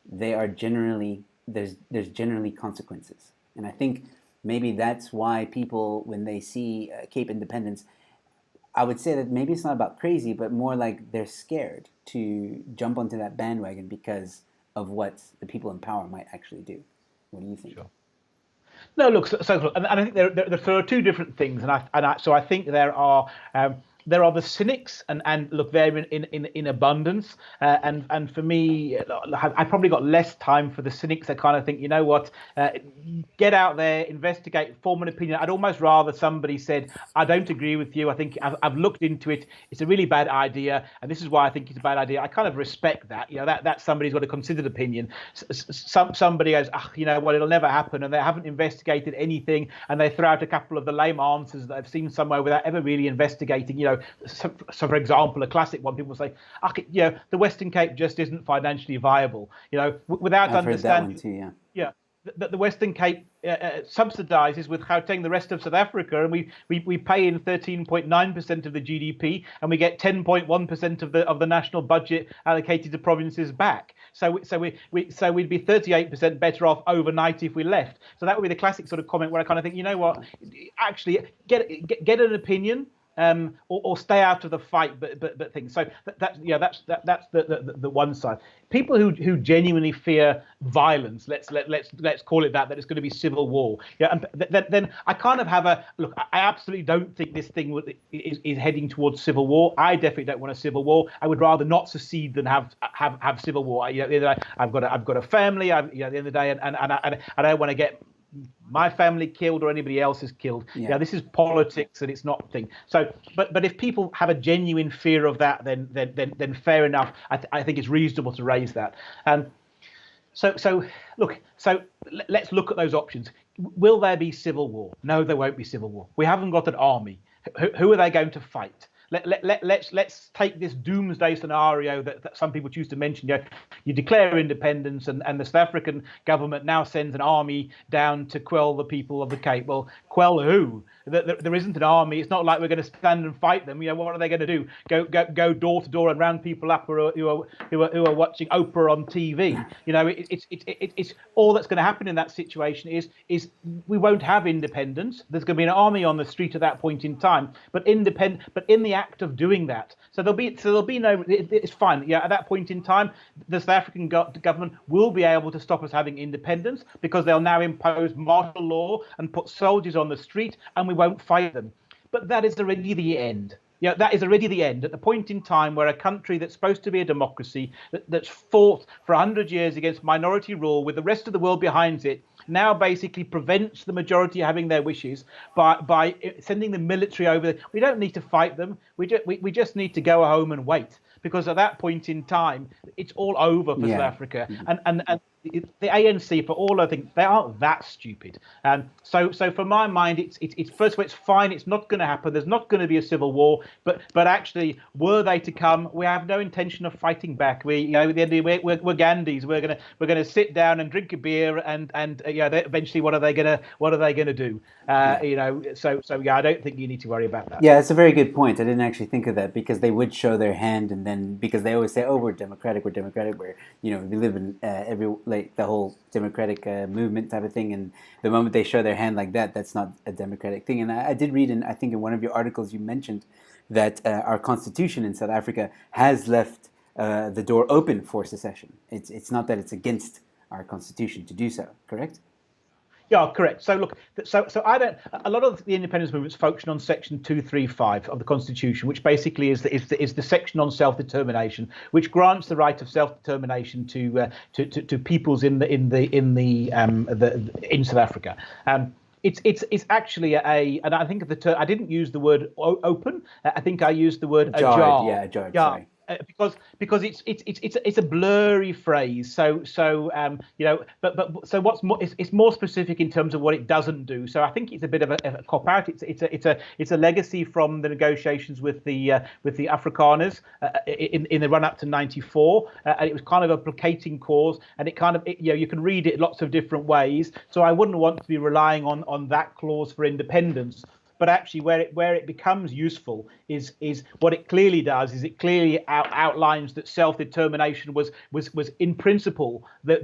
there's generally consequences. And I think maybe that's why people, when they see Cape independence, I would say that maybe it's not about crazy, but more like they're scared to jump onto that bandwagon because of what the people in power might actually do. What do you think? Sure. No, look, and I think there are two different things, so I think there are. there are the cynics, and look, they're in abundance. And for me, I probably got less time for the cynics. I kind of think, you know what, get out there, investigate, form an opinion. I'd almost rather somebody said, I don't agree with you. I think I've looked into it. It's a really bad idea, and this is why I think it's a bad idea. I kind of respect that. That somebody's got a considered opinion. Somebody goes, you know what, it'll never happen, and they haven't investigated anything, and they throw out a couple of the lame answers that I've seen somewhere without ever really investigating. So for example, a classic one, people say, the Western Cape just isn't financially viable. Without I've heard that one understanding. too, yeah. Yeah, the Western Cape subsidises with Gauteng the rest of South Africa, and we pay in 13.9% of the GDP, and we get 10.1% of the national budget allocated to provinces back. So we'd be 38% better off overnight if we left. So that would be the classic sort of comment where I kind of think, you know what, actually get an opinion. Or stay out of the fight, but things. So that's the one side. People who genuinely fear violence, let's call it that it's going to be civil war. Yeah, and then I kind of have a look. I absolutely don't think this thing is heading towards civil war. I definitely don't want a civil war. I would rather not secede than have civil war. I've got a family. At the end of the day, and I don't want to get my family killed or anybody else's killed. Yeah, this is politics and it's not a thing. So, but if people have a genuine fear of that, then fair enough. I think it's reasonable to raise that. So let's look at those options. Will there be civil war? No, there won't be civil war. We haven't got an army. Who are they going to fight? Let's take this doomsday scenario that some people choose to mention. You declare independence, and the South African government now sends an army down to quell the people of the Cape. Well, quell who? There isn't an army. It's not like we're going to stand and fight them. What are they going to do? Go door to door and round people up who are watching Oprah on TV? It's all that's going to happen in that situation is we won't have independence. There's going to be an army on the street at that point in time, but in the act of doing that, so there'll be no. It's fine. Yeah, at that point in time, the South African government will be able to stop us having independence because they'll now impose martial law and put soldiers on the street, and we won't fight them. But that is already the end. That is already the end. At the point in time where a country that's supposed to be a democracy, that's fought for 100 years against minority rule with the rest of the world behind it, now basically prevents the majority having their wishes by sending the military over. We don't need to fight them. We just need to go home and wait, because at that point in time, it's all over for South Africa. And the ANC, for all I think, they aren't that stupid. So for my mind, it's first of all, it's fine. It's not going to happen. There's not going to be a civil war. But actually, were they to come, we have no intention of fighting back. We're Gandhis. We're gonna sit down and drink a beer and eventually, what are they gonna do? So I don't think you need to worry about that. Yeah, it's a very good point. I didn't actually think of that, because they would show their hand, and then because they always say, "Oh, we're democratic. Where we live in the whole democratic movement type of thing." And the moment they show their hand like that, that's not a democratic thing. And I did read I think in one of your articles you mentioned that our constitution in South Africa has left the door open for secession. It's not that it's against our constitution to do so. Correct? Yeah, correct. So look, so I don't. A lot of the independence movements function on Section 235 of the Constitution, which basically is the section on self-determination, which grants the right of self-determination to peoples in South Africa. It's actually and I think the term, I didn't use the word open. I think I used the word ajar. Yeah, ajar. Sorry. Because it's a blurry phrase. So what's more, it's more specific in terms of what it doesn't do. So I think it's a bit of a cop out. It's a legacy from the negotiations with the Afrikaners in the run up to '94, and it was kind of a placating cause, and you can read it lots of different ways. So I wouldn't want to be relying on that clause for independence. But actually, where it becomes useful is what it clearly does is it clearly outlines that self-determination was in principle that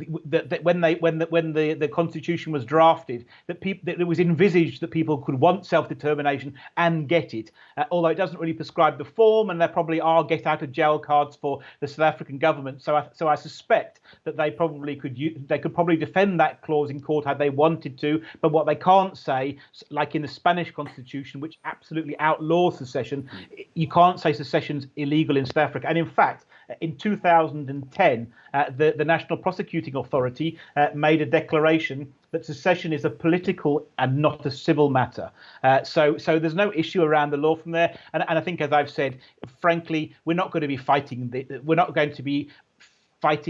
when the Constitution was drafted, that it was envisaged that people could want self-determination and get it. Although it doesn't really prescribe the form, and there probably are get out of jail cards for the South African government. So I suspect that they probably could defend that clause in court had they wanted to. But what they can't say, like in the Spanish Constitution, which absolutely outlaws secession, you can't say secession's illegal in South Africa. And in fact, in 2010, the National Prosecuting Authority made a declaration that secession is a political and not a civil matter. So there's no issue around the law from there. And I think, as I've said, frankly, we're not going to be fighting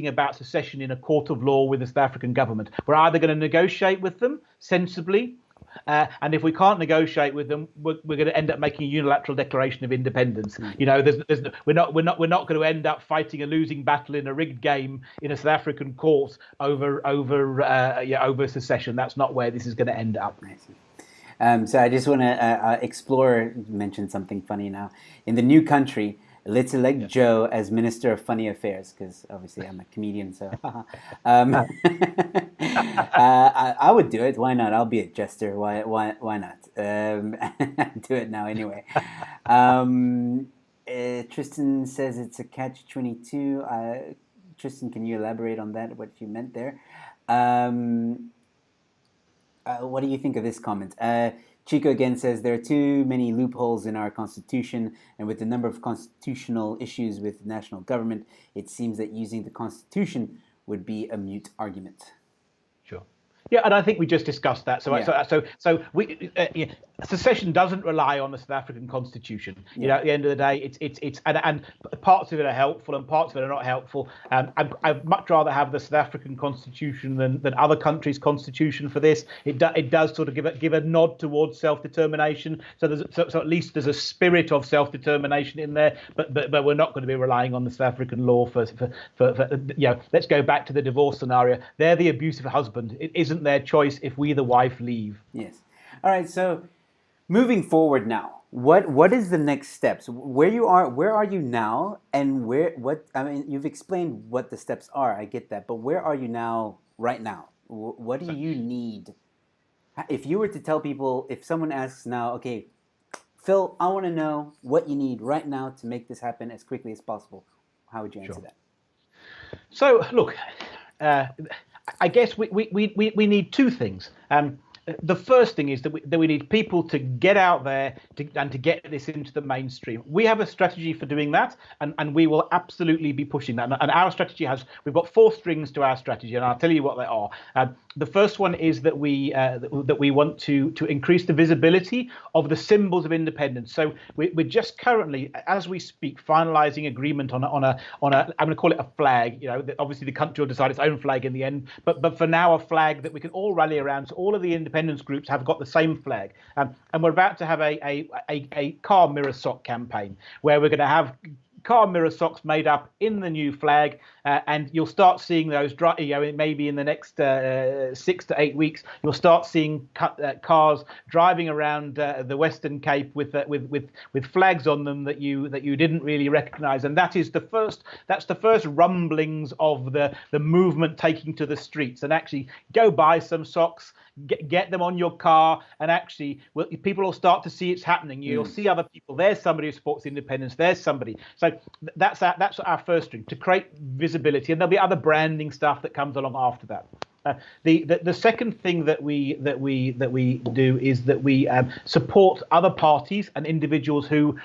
about secession in a court of law with the South African government. We're either going to negotiate with them sensibly, and if we can't negotiate with them, we're going to end up making a unilateral declaration of independence. You know, we're not going to end up fighting a losing battle in a rigged game in a South African court over secession. That's not where this is going to end up. So I just want to mention something funny now. In the new country, let's elect Joe as Minister of Funny Affairs, because obviously I'm a comedian, so I would do it. Why not? I'll be a jester. Why not? Do it now anyway. Tristan says it's a catch-22. Tristan, can you elaborate on that, what you meant there? What do you think of this comment? Chico again says there are too many loopholes in our constitution, and with the number of constitutional issues with national government, it seems that using the constitution would be a mute argument. Sure. Yeah, and I think we just discussed that. Secession doesn't rely on the South African Constitution. You know, at the end of the day, it's and parts of it are helpful and parts of it are not helpful. I'd much rather have the South African Constitution than other countries' constitution for this. It does sort of give a nod towards self-determination. So at least there's a spirit of self-determination in there. But we're not going to be relying on the South African law for let's go back to the divorce scenario. They're the abusive husband. It isn't their choice if we, the wife, leave. Yes. All right. So moving forward now, what is the next steps? Where are you now, and you've explained what the steps are. I get that, but where are you now, right now? What do you need? If you were to tell people, if someone asks now, okay, Phil, I want to know what you need right now to make this happen as quickly as possible, how would you answer that? So look, I guess we need two things. The first thing is that we need people to get out there and to get this into the mainstream. We have a strategy for doing that, and we will absolutely be pushing that. And our strategy we've got 4 strings to our strategy, and I'll tell you what they are. The first one is that we want to increase the visibility of the symbols of independence. So we're just currently, as we speak, finalising agreement on a I'm going to call it a flag. You know, obviously the country will decide its own flag in the end, but for now a flag that we can all rally around. So all of the independence groups have got the same flag, and we're about to have a car mirror sock campaign where we're going to have car mirror socks made up in the new flag, and you'll start seeing those. Maybe in the next 6 to 8 weeks, you'll start seeing cars driving around the Western Cape with flags on them that you didn't really recognise, and that's the first rumblings of the movement taking to the streets. And actually, go buy some socks. Get them on your car, and actually people will start to see it's happening. You'll see other people. There's somebody who supports independence. There's somebody. So that's our first string, to create visibility, and there'll be other branding stuff that comes along after that. The second thing that we do is that we support other parties and individuals who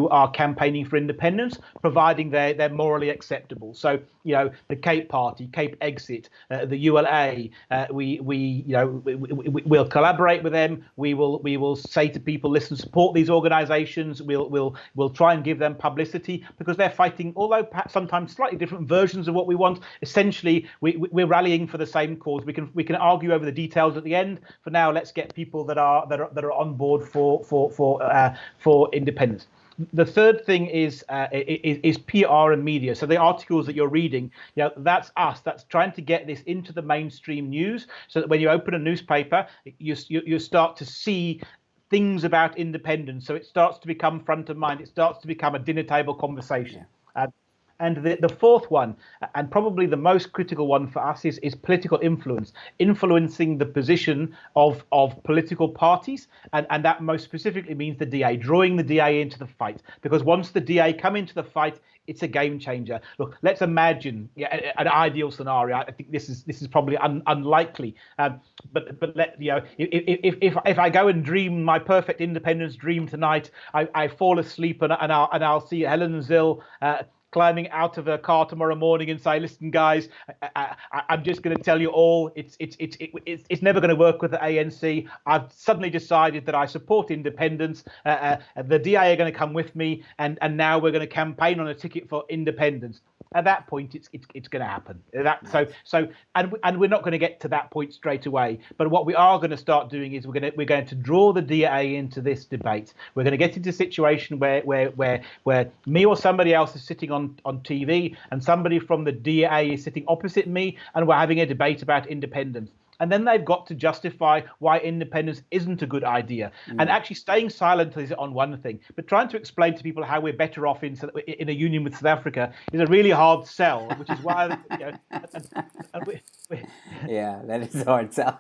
are campaigning for independence, providing they're morally acceptable. So the Cape Party, Cape Exit, the ULA. We'll collaborate with them. We will say to people, listen, support these organisations. We'll try and give them publicity, because they're fighting, although perhaps sometimes slightly different versions of what we want. Essentially, we're rallying for the same cause. We can argue over the details at the end. For now, let's get people that are on board for independence. The third thing is PR and media. So the articles that you're reading, that's us. That's trying to get this into the mainstream news, so that when you open a newspaper, you start to see things about independence. So it starts to become front of mind. It starts to become a dinner table conversation. And the fourth one, and probably the most critical one for us, is political influence, influencing the position of political parties. And that most specifically means the DA, drawing the DA into the fight. Because once the DA come into the fight, it's a game changer. Look, let's imagine an ideal scenario. I think this is probably unlikely, but if I go and dream my perfect independence dream tonight, I fall asleep and I'll see Helen Zill climbing out of her car tomorrow morning and say, "Listen, guys, I'm just going to tell you all, it's never going to work with the ANC. I've suddenly decided that I support independence. The DA are going to come with me, and now we're going to campaign on a ticket for independence." At that point, it's going to happen. And we're not going to get to that point straight away. But what we are going to start doing is we're going to draw the DA into this debate. We're going to get into a situation where me or somebody else is sitting on TV, and somebody from the DA is sitting opposite me, and we're having a debate about independence. And then they've got to justify why independence isn't a good idea. And actually staying silent is on one thing, but trying to explain to people how we're better off in a union with South Africa is a really hard sell, which is why, yeah, that is a hard sell.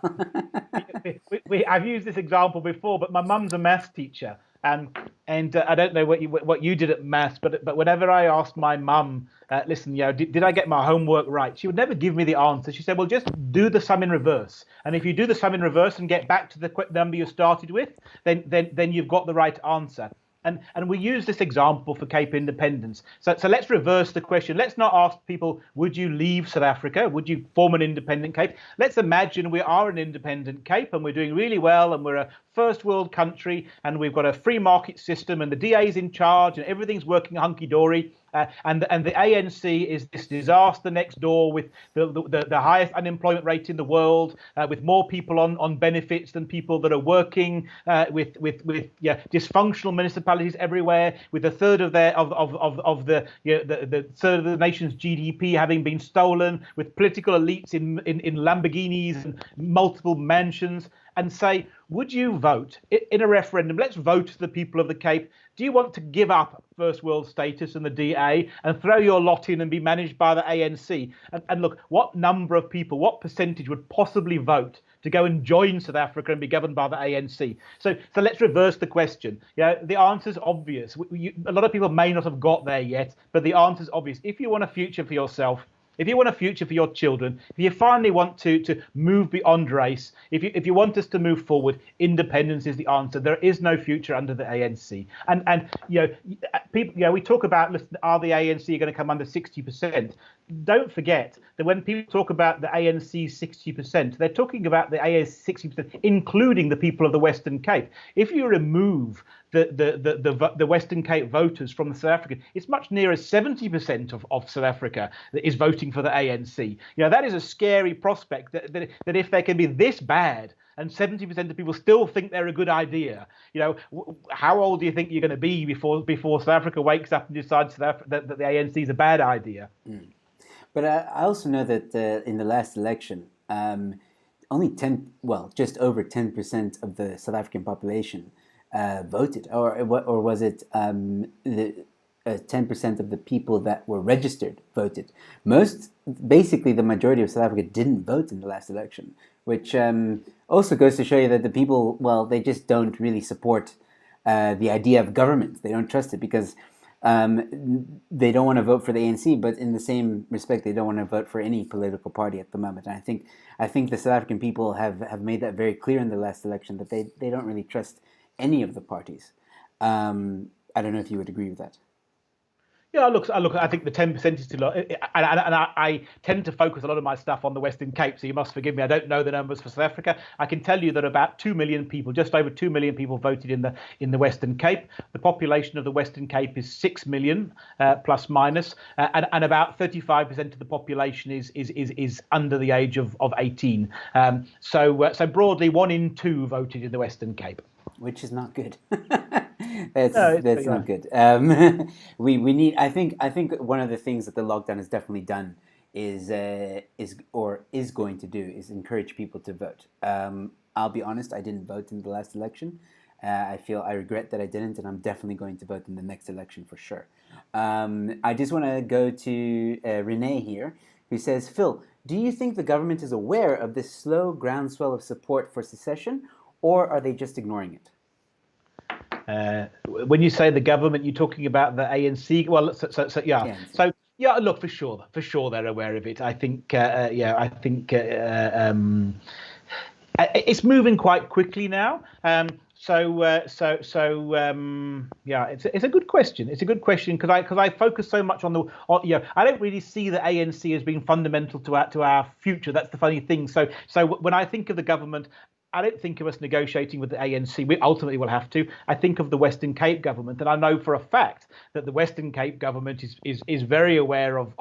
I've used this example before, but my mum's a maths teacher. And I don't know what you did at maths, but whenever I asked my mum, listen, did I get my homework right? She would never give me the answer. She said, well, just do the sum in reverse. And if you do the sum in reverse and get back to the number you started with, then you've got the right answer. And we use this example for Cape independence. So let's reverse the question. Let's not ask people, would you leave South Africa? Would you form an independent Cape? Let's imagine we are an independent Cape and we're doing really well and we're a first world country and we've got a free market system and the DA is in charge and everything's working hunky-dory. And the ANC is this disaster next door with the highest unemployment rate in the world, with more people on benefits than people that are working, with dysfunctional municipalities everywhere, with a third of the third of the nation's GDP having been stolen, with political elites in Lamborghinis and multiple mansions. And say, would you vote in a referendum? Let's vote for the people of the Cape. Do you want to give up first world status and the DA and throw your lot in and be managed by the ANC? And look, what number of people, what percentage would possibly vote to go and join South Africa and be governed by the ANC? So let's reverse the question. The answer's obvious. A lot of people may not have got there yet, but the answer's obvious. If you want a future for yourself, if you want a future for your children, if you finally want to move beyond race, if you want us to move forward, independence is the answer. There is no future under the ANC. And people, we talk about, listen, are the ANC going to come under 60%? Don't forget that when people talk about the ANC 60%, they're talking about the ANC 60%, including the people of the Western Cape. If you remove the Western Cape voters from the South African, it's much nearer 70% of South Africa that is voting for the ANC. That is a scary prospect that if they can be this bad and 70% of people still think they're a good idea, how old do you think you're going to be before South Africa wakes up and decides that the ANC is a bad idea? But I also know that in the last election, only just over 10% of the South African population voted, or was it 10% of the people that were registered voted? Basically, the majority of South Africa didn't vote in the last election, which also goes to show you that the people, they just don't really support the idea of government. They don't trust it because they don't want to vote for the ANC, but in the same respect, they don't want to vote for any political party at the moment. And I think the South African people have made that very clear in the last election that they don't really trust any of the parties. I don't know if you would agree with that. Yeah, look. I think the 10% is too low, and I tend to focus a lot of my stuff on the Western Cape. So you must forgive me. I don't know the numbers for South Africa. I can tell you that about 2 million people, just over 2 million people, voted in the Western Cape. The population of the Western Cape is 6 million, plus minus, and about 35% of the population is under the age of 18. So broadly, 1 in 2 voted in the Western Cape, which is not good. That's not good. We need. I think one of the things that the lockdown has definitely done is going to do is encourage people to vote. I'll be honest, I didn't vote in the last election. I regret that I didn't, and I'm definitely going to vote in the next election for sure. I just want to go to Renee here, who says, Phil, do you think the government is aware of this slow groundswell of support for secession, or are they just ignoring it? When you say the government, you're talking about the ANC. Well, yeah. ANC. So yeah, look, for sure they're aware of it. I think, it's moving quite quickly now. Yeah, it's a good question. It's a good question because I focus so much on I don't really see the ANC as being fundamental to our future. That's the funny thing. So when I think of the government, I don't think of us negotiating with the ANC. We ultimately will have to. I think of the Western Cape government, and I know for a fact that the Western Cape government is very aware of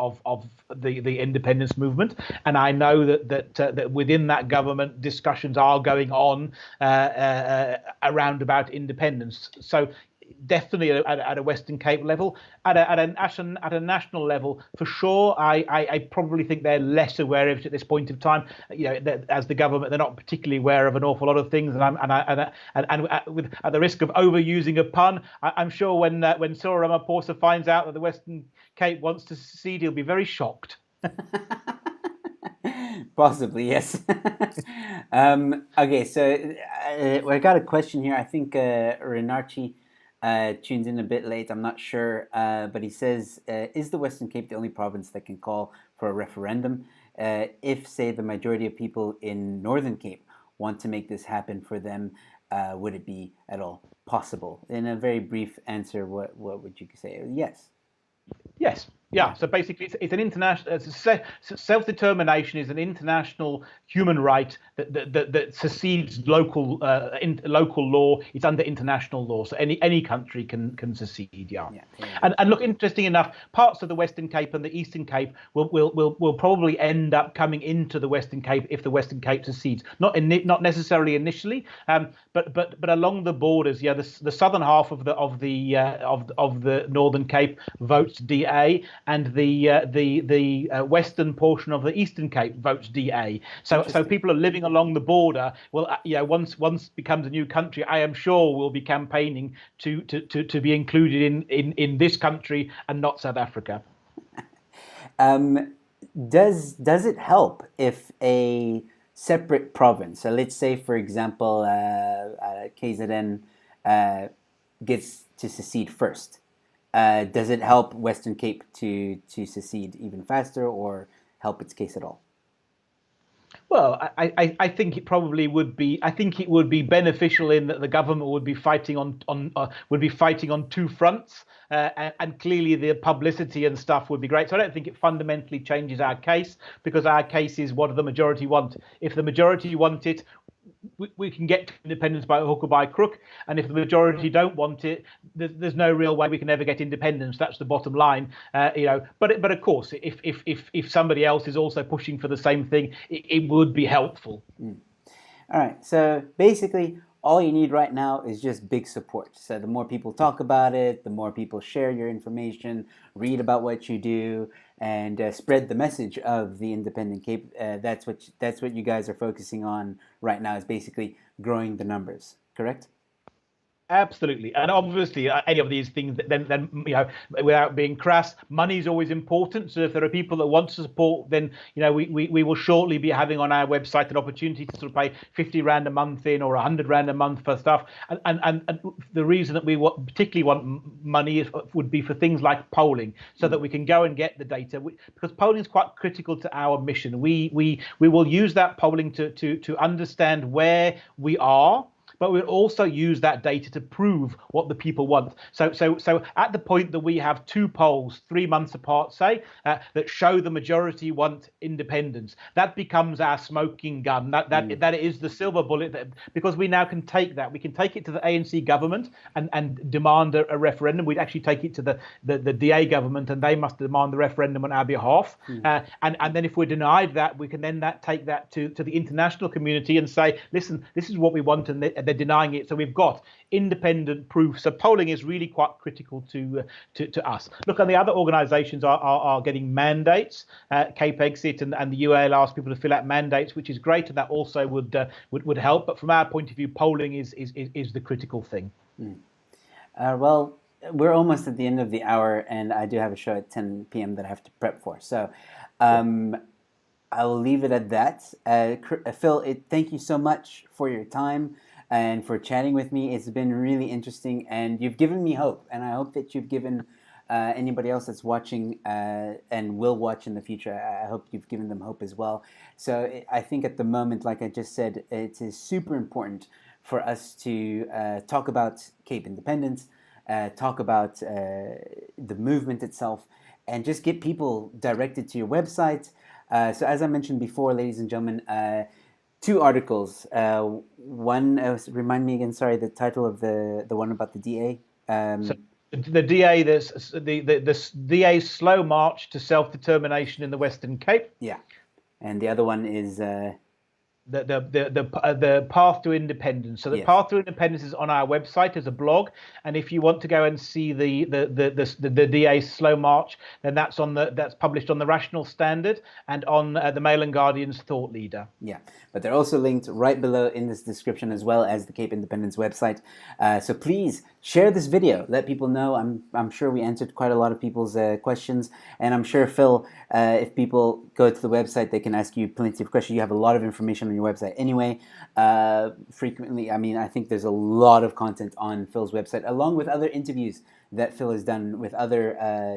the independence movement, and I know that within that government discussions are going on around about independence. So definitely at a Western Cape level, at a national level, for sure. I probably think they're less aware of it at this point of time. As the government, they're not particularly aware of an awful lot of things. With at the risk of overusing a pun, I'm sure when Cyril Ramaphosa finds out that the Western Cape wants to secede, he'll be very shocked. Possibly, yes. Okay, so I got a question here. I think Renarchi tuned in a bit late. I'm not sure, but he says, "Is the Western Cape the only province that can call for a referendum? If, say, the majority of people in Northern Cape want to make this happen for them, would it be at all possible?" In a very brief answer, what would you say? Yes. Yes. Yeah. So basically, it's an international self-determination is an international human right that secedes local law. It's under international law, so any country can secede. Yeah. And look, interesting enough, parts of the Western Cape and the Eastern Cape will probably end up coming into the Western Cape if the Western Cape secedes. Not necessarily initially, but along the borders. Yeah, the southern half of the Northern Cape votes DA, and the western portion of the Eastern Cape votes DA. So people are living along the border. Well, once becomes a new country, I am sure will be campaigning to be included in this country and not South Africa. Does it help if a separate province, so let's say for example KZN gets to secede first? Does it help Western Cape to secede even faster, or help its case at all? Well, I think it probably would be. I think it would be beneficial in that the government would be fighting on two fronts, and clearly the publicity and stuff would be great. So I don't think it fundamentally changes our case, because our case is what the majority want. If the majority want it, we can get independence by hook or by crook, and if the majority don't want it, there's no real way we can ever get independence. That's the bottom line, But of course, if somebody else is also pushing for the same thing, it would be helpful. All right. So basically, all you need right now is just big support. So the more people talk about it, the more people share your information, read about what you do, and spread the message of the Independent Cape. That's what you guys are focusing on right now, is basically growing the numbers. Correct? Absolutely, and obviously, any of these things. Then without being crass, money is always important. So if there are people that want to support, then we will shortly be having on our website an opportunity to sort of pay 50 Rand a month in, or 100 Rand a month for stuff. And the reason that we particularly want money would be for things like polling, so that we can go and get the data, because polling is quite critical to our mission. We will use that polling to understand where we are, but we'll also use that data to prove what the people want. So at the point that we have two polls 3 months apart, say, that show the majority want independence, that becomes our smoking gun. That is the silver bullet, because we now can take that. We can take it to the ANC government and demand a referendum. We'd actually take it to the DA government, and they must demand the referendum on our behalf. And then if we're denied that, we can then take that to the international community and say, listen, this is what we want, and they're denying it. So we've got independent proof. So polling is really quite critical to us. Look, and the other organisations are getting mandates. Cape Exit and the UAL ask people to fill out mandates, which is great, and that also would help. But from our point of view, polling is the critical thing. Well, we're almost at the end of the hour, and I do have a show at 10 p.m. that I have to prep for. So I'll leave it at that. Phil, thank you so much for your time and for chatting with me. It's been really interesting, and you've given me hope, and I hope that you've given anybody else that's watching and will watch in the future, I hope you've given them hope as well. So I think at the moment, like I just said, it is super important for us to talk about Cape independence, talk about the movement itself, and just get people directed to your website. So as I mentioned before, ladies and gentlemen, 2 articles. One, remind me again, sorry, the title of the one about the DA. So the DA, the DA's slow march to self-determination in the Western Cape. Yeah, and the other one is the path to independence. So the path to independence is on our website as a blog, and if you want to go and see the DA's slow march, then that's published on the Rational Standard and on the Mail and Guardian's Thought Leader. Yeah, but they're also linked right below in this description, as well as the Cape Independence website. So please share this video. Let people know. I'm sure we answered quite a lot of people's questions, and I'm sure, Phil, if people go to the website, they can ask you plenty of questions. You have a lot of information on your website anyway. Frequently, I mean, I think there's a lot of content on Phil's website, along with other interviews that Phil has done with other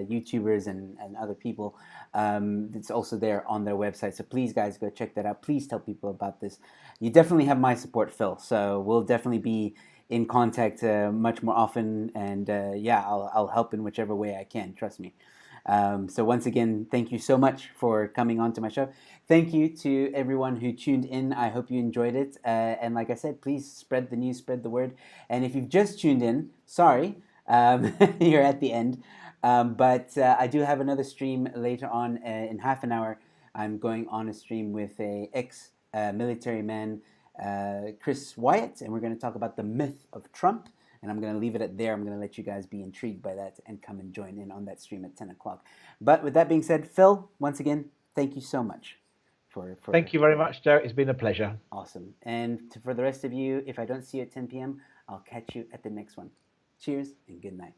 YouTubers and other people. It's also there on their website. So please, guys, go check that out. Please tell people about this. You definitely have my support, Phil. So we'll definitely be in contact much more often. And yeah, I'll help in whichever way I can. Trust me. So once again, thank you so much for coming on to my show. Thank you to everyone who tuned in. I hope you enjoyed it. And like I said, please spread the news, spread the word. And if you've just tuned in, sorry, you're at the end. But I do have another stream later on in half an hour. I'm going on a stream with a ex-military man, Chris Wyatt, and we're going to talk about the myth of Trump. And I'm going to leave it at there. I'm going to let you guys be intrigued by that and come and join in on that stream at 10 o'clock. But with that being said, Phil, once again, thank you so much. Thank you very much, Joe. It's been a pleasure. Awesome. And for the rest of you, if I don't see you at 10 p.m., I'll catch you at the next one. Cheers and good night.